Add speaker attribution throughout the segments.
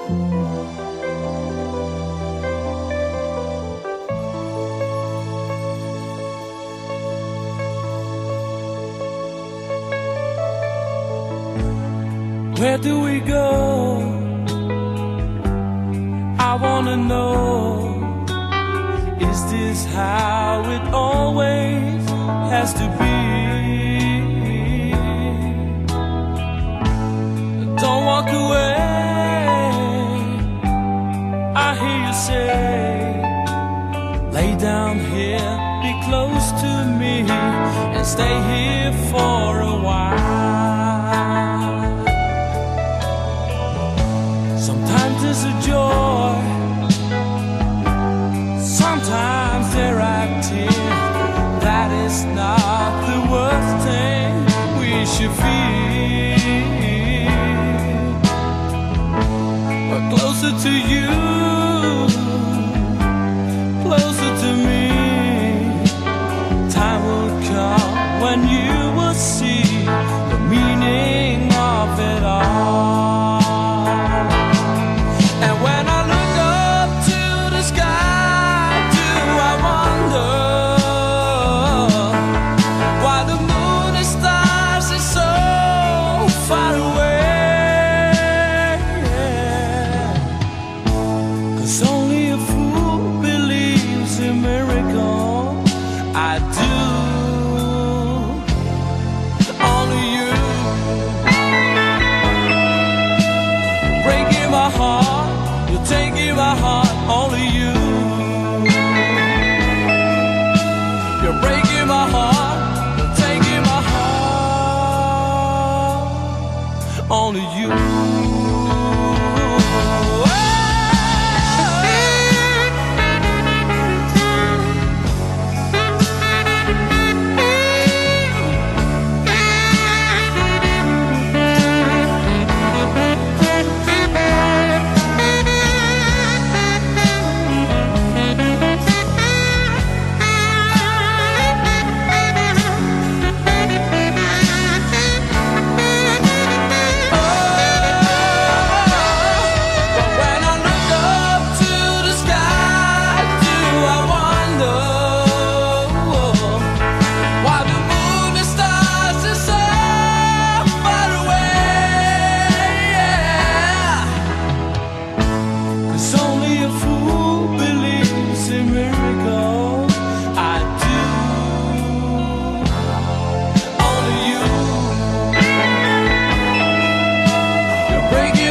Speaker 1: Where do we go? I wanna know. Is this how it always has to be? Don't walk away. I hear you say, lay down here, be close to me, and stay here for a while. Sometimes it's a joy, sometimes there are tears. That is not the worst thing we should feel. But closer to you, closer to me, time will come when you will see the meaning of it all. Taking my heart, only you. You're breaking my heart, you're taking my heart, only you.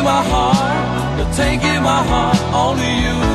Speaker 1: My heart, you're taking my heart, only you.